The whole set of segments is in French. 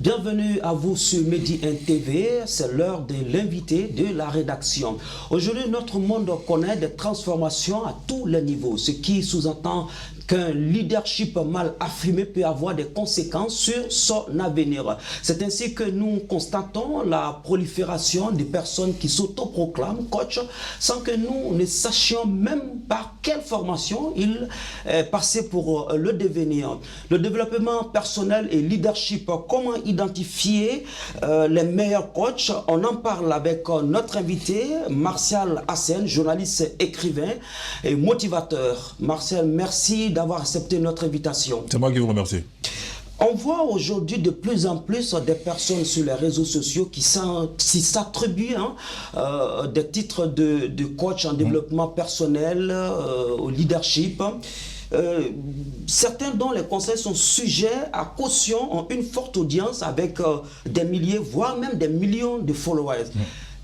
Bienvenue à vous sur Medi TV, c'est l'heure de l'invité de la rédaction. Aujourd'hui, notre monde connaît des transformations à tous les niveaux, ce qui sous-entend qu'un leadership mal affirmé peut avoir des conséquences sur son avenir. C'est ainsi que nous constatons la prolifération des personnes qui s'autoproclament coach sans que nous ne sachions même par quelle formation ils passaient pour le devenir. Le développement personnel et leadership, comment identifier les meilleurs coachs? On en parle avec notre invité, Martial Hassen, journaliste, écrivain et motivateur. Martial, merci d'avoir accepté notre invitation. C'est moi qui vous remercie. On voit aujourd'hui de plus en plus des personnes sur les réseaux sociaux qui s'attribuent des titres de coach en développement personnel, au leadership. Certains dont les conseils sont sujets à caution ont une forte audience avec des milliers, voire même des millions de followers.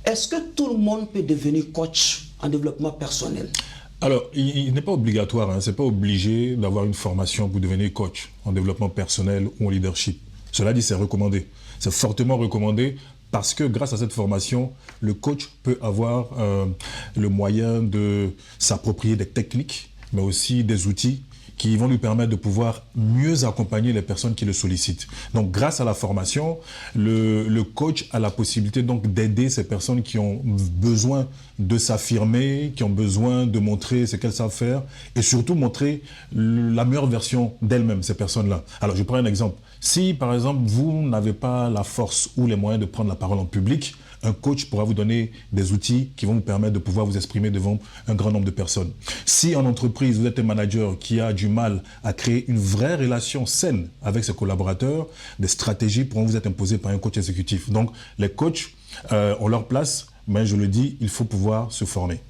Est-ce que tout le monde peut devenir coach en développement personnel? Alors, il n'est pas obligatoire, c'est pas obligé d'avoir une formation pour devenir coach en développement personnel ou en leadership. Cela dit, c'est recommandé. C'est fortement recommandé parce que grâce à cette formation, le coach peut avoir le moyen de s'approprier des techniques, mais aussi des outils qui vont lui permettre de pouvoir mieux accompagner les personnes qui le sollicitent. Donc, grâce à la formation, le coach a la possibilité donc d'aider ces personnes qui ont besoin de s'affirmer, qui ont besoin de montrer ce qu'elles savent faire et surtout montrer la meilleure version d'elles-mêmes, ces personnes-là. Alors, je prends un exemple. Si, par exemple, vous n'avez pas la force ou les moyens de prendre la parole en public, un coach pourra vous donner des outils qui vont vous permettre de pouvoir vous exprimer devant un grand nombre de personnes. Si en entreprise, vous êtes un manager qui a du mal à créer une vraie relation saine avec ses collaborateurs, des stratégies pourront vous être imposées par un coach exécutif. Donc, les coachs ont leur place, mais je le dis, il faut pouvoir se former.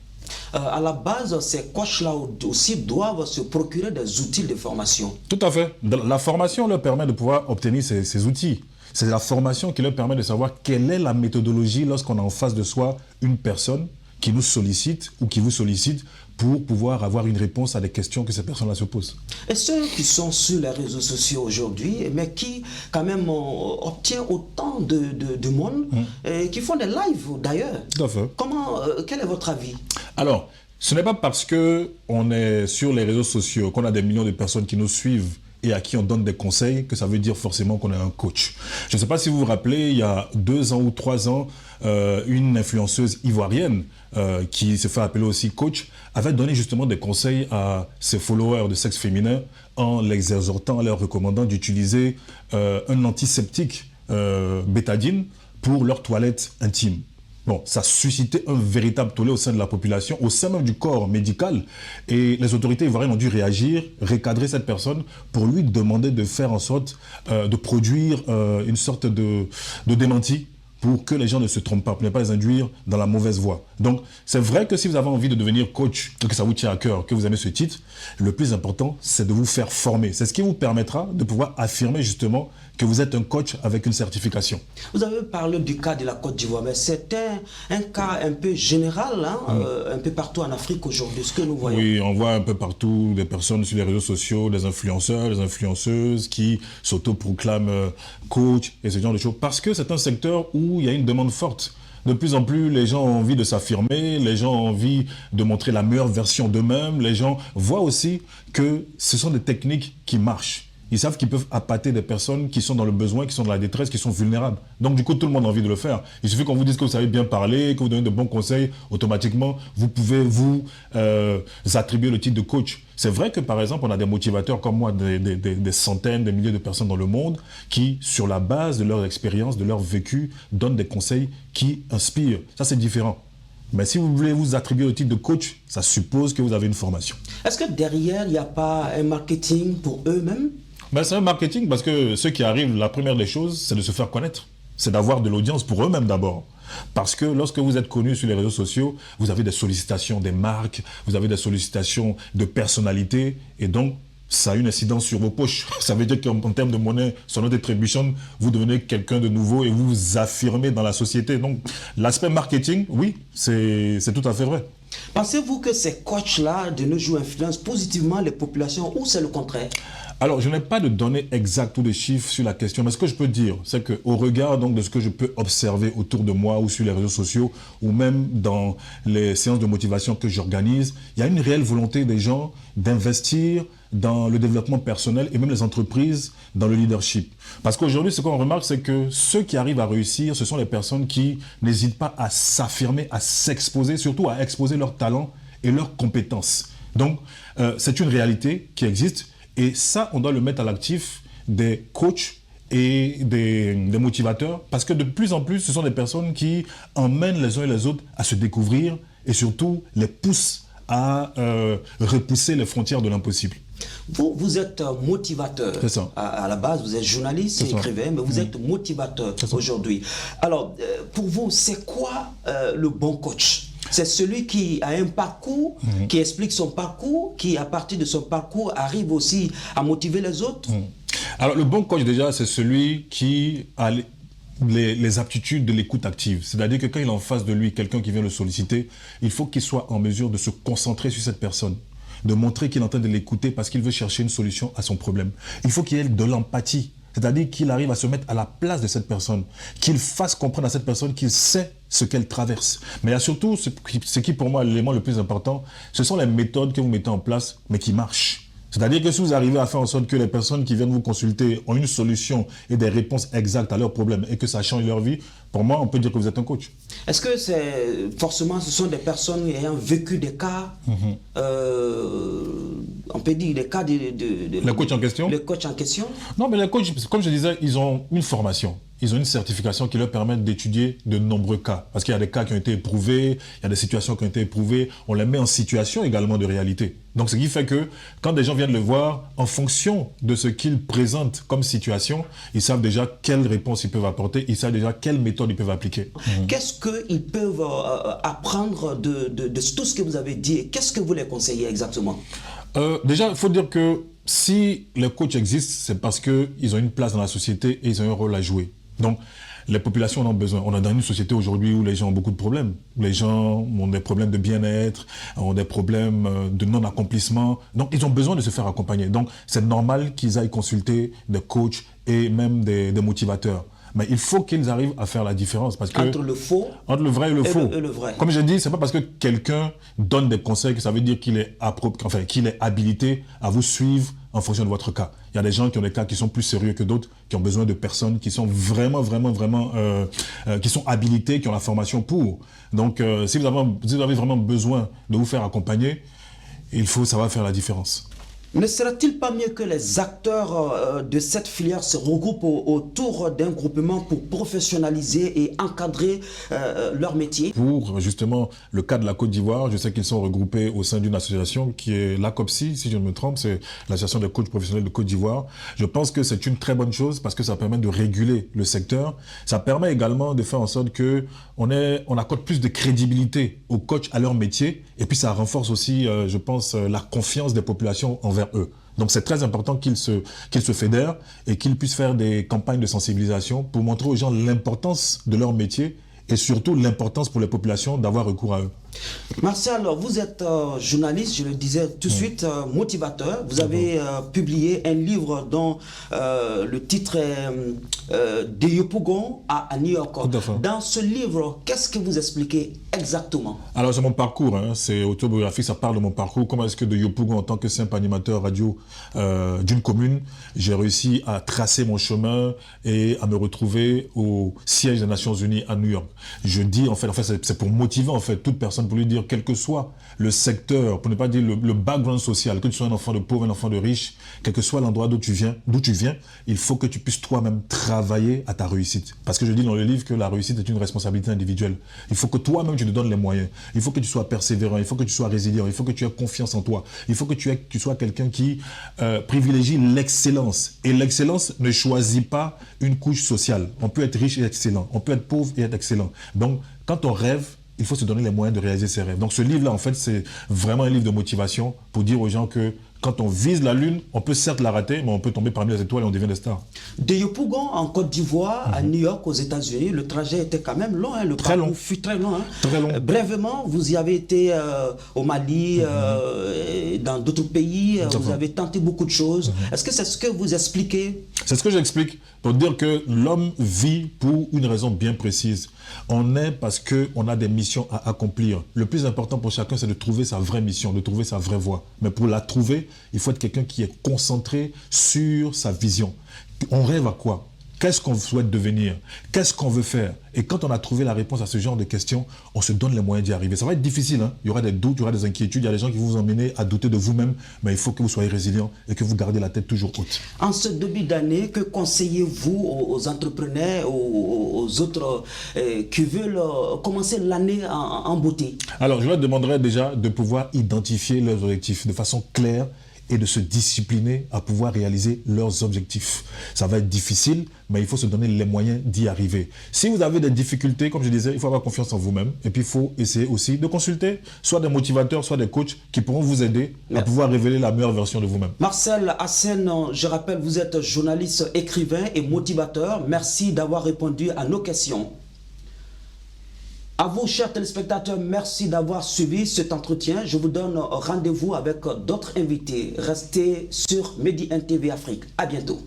À la base, ces coachs-là aussi doivent se procurer des outils de formation. Tout à fait. La formation leur permet de pouvoir obtenir ces outils. C'est la formation qui leur permet de savoir quelle est la méthodologie lorsqu'on a en face de soi une personne qui nous sollicite ou qui vous sollicite pour pouvoir avoir une réponse à des questions que ces personnes-là se posent. Et ceux qui sont sur les réseaux sociaux aujourd'hui, mais qui quand même obtiennent autant de monde, et qui font des lives d'ailleurs. Tout à fait. Quel est votre avis? Alors, ce n'est pas parce qu'on est sur les réseaux sociaux, qu'on a des millions de personnes qui nous suivent et à qui on donne des conseils, que ça veut dire forcément qu'on est un coach. Je ne sais pas si vous vous rappelez, il y a 2 ans ou 3 ans, une influenceuse ivoirienne qui se fait appeler aussi coach, avait donné justement des conseils à ses followers de sexe féminin en les exhortant, en leur recommandant d'utiliser un antiseptique bétadine pour leur toilette intime. Bon, ça suscitait un véritable tollé au sein de la population, au sein même du corps médical. Et les autorités ivoiriennes ont dû réagir, recadrer cette personne pour lui demander de faire en sorte de produire une sorte de démenti pour que les gens ne se trompent pas, pour ne pas les induire dans la mauvaise voie. Donc, c'est vrai que si vous avez envie de devenir coach, que ça vous tient à cœur, que vous aimez ce titre, le plus important, c'est de vous faire former. C'est ce qui vous permettra de pouvoir affirmer justement que vous êtes un coach avec une certification. Vous avez parlé du cas de la Côte d'Ivoire, mais c'est un cas un peu général, un peu partout en Afrique aujourd'hui, ce que nous voyons. Oui, on voit un peu partout des personnes sur les réseaux sociaux, des influenceurs, des influenceuses qui s'autoproclament coach et ce genre de choses, parce que c'est un secteur où il y a une demande forte. De plus en plus, les gens ont envie de s'affirmer, les gens ont envie de montrer la meilleure version d'eux-mêmes, les gens voient aussi que ce sont des techniques qui marchent. Ils savent qu'ils peuvent appâter des personnes qui sont dans le besoin, qui sont dans la détresse, qui sont vulnérables. Donc du coup, tout le monde a envie de le faire. Il suffit qu'on vous dise que vous savez bien parler, que vous donnez de bons conseils, automatiquement, vous pouvez vous attribuer le titre de coach. C'est vrai que par exemple, on a des motivateurs comme moi, des centaines, des milliers de personnes dans le monde qui, sur la base de leur expérience, de leur vécu, donnent des conseils qui inspirent. Ça, c'est différent. Mais si vous voulez vous attribuer le titre de coach, ça suppose que vous avez une formation. Est-ce que derrière, il n'y a pas un marketing pour eux-mêmes? Ben, c'est un marketing parce que ceux qui arrivent, la première des choses, c'est de se faire connaître. C'est d'avoir de l'audience pour eux-mêmes d'abord. Parce que lorsque vous êtes connu sur les réseaux sociaux, vous avez des sollicitations des marques, vous avez des sollicitations de personnalités et donc ça a une incidence sur vos poches. Ça veut dire qu'en termes de monnaie, sur notre attribution, vous devenez quelqu'un de nouveau et vous vous affirmez dans la société. Donc l'aspect marketing, oui, c'est tout à fait vrai. Pensez-vous que ces coachs-là, de nos jours, influencent positivement les populations ou c'est le contraire? Alors, je n'ai pas de données exactes ou de chiffres sur la question, mais ce que je peux dire, c'est qu'au regard donc, de ce que je peux observer autour de moi ou sur les réseaux sociaux, ou même dans les séances de motivation que j'organise, il y a une réelle volonté des gens d'investir dans le développement personnel et même les entreprises dans le leadership. Parce qu'aujourd'hui, ce qu'on remarque, c'est que ceux qui arrivent à réussir, ce sont les personnes qui n'hésitent pas à s'affirmer, à s'exposer, surtout à exposer leurs talents et leurs compétences. Donc, c'est une réalité qui existe. Et ça, on doit le mettre à l'actif des coachs et des motivateurs, parce que de plus en plus, ce sont des personnes qui emmènent les uns et les autres à se découvrir et surtout les poussent à repousser les frontières de l'impossible. Vous êtes motivateur. C'est ça. À la base, vous êtes journaliste et écrivain, mais vous êtes motivateur aujourd'hui. Alors, pour vous, c'est quoi le bon coach? C'est celui qui a un parcours, qui explique son parcours, qui, à partir de son parcours, arrive aussi à motiver les autres? Alors, le bon coach, déjà, c'est celui qui a les aptitudes de l'écoute active. C'est-à-dire que quand il est en face de lui, quelqu'un qui vient le solliciter, il faut qu'il soit en mesure de se concentrer sur cette personne, de montrer qu'il est en train de l'écouter parce qu'il veut chercher une solution à son problème. Il faut qu'il ait de l'empathie. C'est-à-dire qu'il arrive à se mettre à la place de cette personne, qu'il fasse comprendre à cette personne qu'il sait ce qu'elle traverse. Mais il y a surtout ce qui pour moi est l'élément le plus important, ce sont les méthodes que vous mettez en place, mais qui marchent. C'est-à-dire que si vous arrivez à faire en sorte que les personnes qui viennent vous consulter ont une solution et des réponses exactes à leurs problèmes et que ça change leur vie, pour moi, on peut dire que vous êtes un coach. Est-ce que forcément ce sont des personnes ayant vécu des cas, on peut dire des cas Les coachs en question? Les coachs en question? Non, mais les coachs, comme je disais, ils ont une formation. Ils ont une certification qui leur permet d'étudier de nombreux cas. Parce qu'il y a des cas qui ont été éprouvés, il y a des situations qui ont été éprouvées. On les met en situation également de réalité. Donc, ce qui fait que quand des gens viennent le voir, en fonction de ce qu'ils présentent comme situation, ils savent déjà quelles réponses ils peuvent apporter, ils savent déjà quelles méthodes ils peuvent appliquer. Qu'est-ce qu'ils peuvent apprendre de tout ce que vous avez dit et qu'est-ce que vous les conseillez exactement? Déjà, il faut dire que si les coachs existent, c'est parce qu'ils ont une place dans la société et ils ont un rôle à jouer. Donc, les populations en ont besoin. On est dans une société aujourd'hui où les gens ont beaucoup de problèmes. Les gens ont des problèmes de bien-être, ont des problèmes de non-accomplissement. Donc, ils ont besoin de se faire accompagner. Donc, c'est normal qu'ils aillent consulter des coachs et même des motivateurs. Mais il faut qu'ils arrivent à faire la différence. Parce que entre le faux, entre le vrai et le faux. Le vrai. Comme je dis, c'est pas parce que quelqu'un donne des conseils que ça veut dire qu'il est habilité à vous suivre en fonction de votre cas. Il y a des gens qui ont des cas qui sont plus sérieux que d'autres, qui ont besoin de personnes qui sont vraiment qui sont habilitées, qui ont la formation pour. Donc, si vous avez vraiment besoin de vous faire accompagner, ça va faire la différence. Ne serait-il pas mieux que les acteurs de cette filière se regroupent autour d'un groupement pour professionnaliser et encadrer leur métier? Pour justement le cas de la Côte d'Ivoire, je sais qu'ils sont regroupés au sein d'une association qui est l'ACOPSI, si je ne me trompe, c'est l'association des coachs professionnels de Côte d'Ivoire. Je pense que c'est une très bonne chose parce que ça permet de réguler le secteur. Ça permet également de faire en sorte qu'on accorde plus de crédibilité aux coachs, à leur métier, et puis ça renforce aussi, je pense, la confiance des populations envers eux. Donc c'est très important qu'ils se fédèrent et qu'ils puissent faire des campagnes de sensibilisation pour montrer aux gens l'importance de leur métier et surtout l'importance pour les populations d'avoir recours à eux. Martial, vous êtes journaliste, je le disais tout de suite, motivateur. Vous avez publié un livre dont le titre est De Yopougon à New York. Dans ce livre, qu'est-ce que vous expliquez exactement? Alors c'est mon parcours, c'est autobiographique, ça parle de mon parcours. Comment est-ce que de Yopougon, en tant que simple animateur radio d'une commune, j'ai réussi à tracer mon chemin et à me retrouver au siège des Nations Unies à New York. Je dis en fait c'est pour motiver en fait toute personne, pour lui dire, quel que soit le secteur, pour ne pas dire le background social, que tu sois un enfant de pauvre, un enfant de riche, quel que soit l'endroit d'où tu viens, il faut que tu puisses toi-même travailler à ta réussite. Parce que je dis dans le livre que la réussite est une responsabilité individuelle. Il faut que toi-même tu te donnes les moyens. Il faut que tu sois persévérant, il faut que tu sois résilient, il faut que tu aies confiance en toi. Il faut que tu sois quelqu'un qui privilégie l'excellence. Et l'excellence ne choisit pas une couche sociale. On peut être riche et excellent, on peut être pauvre et être excellent. Donc, quand on rêve, il faut se donner les moyens de réaliser ses rêves. Donc ce livre-là, en fait, c'est vraiment un livre de motivation pour dire aux gens que Quand on vise la lune, on peut certes la rater, mais on peut tomber parmi les étoiles et on devient des stars. De Yopougon en Côte d'Ivoire à New York aux États-Unis, le trajet était quand même long, hein, le Très parcours long. fut très long. Hein. Très long. Brièvement, vous y avez été au Mali, dans d'autres pays, vous avez tenté beaucoup de choses. Est-ce que c'est ce que vous expliquez? C'est ce que j'explique pour dire que l'homme vit pour une raison bien précise. On est parce qu'on a des missions à accomplir. Le plus important pour chacun, c'est de trouver sa vraie mission, de trouver sa vraie voie. Mais pour la trouver, il faut être quelqu'un qui est concentré sur sa vision. On rêve à quoi? Qu'est-ce qu'on souhaite devenir? Qu'est-ce qu'on veut faire? Et quand on a trouvé la réponse à ce genre de questions, on se donne les moyens d'y arriver. Ça va être difficile, hein? Il y aura des doutes, il y aura des inquiétudes, il y a des gens qui vont vous emmener à douter de vous-même, mais il faut que vous soyez résilient et que vous gardez la tête toujours haute. En ce début d'année, que conseillez-vous aux entrepreneurs, aux autres qui veulent commencer l'année en beauté? Alors, je leur demanderais déjà de pouvoir identifier leurs objectifs de façon claire et de se discipliner à pouvoir réaliser leurs objectifs. Ça va être difficile, mais il faut se donner les moyens d'y arriver. Si vous avez des difficultés, comme je disais, il faut avoir confiance en vous-même. Et puis, il faut essayer aussi de consulter soit des motivateurs, soit des coachs qui pourront vous aider à pouvoir révéler la meilleure version de vous-même. Marcel Hassen, je rappelle, vous êtes journaliste, écrivain et motivateur. Merci d'avoir répondu à nos questions. À vous, chers téléspectateurs, merci d'avoir suivi cet entretien. Je vous donne rendez-vous avec d'autres invités. Restez sur Medi 1 TV Afrique. À bientôt.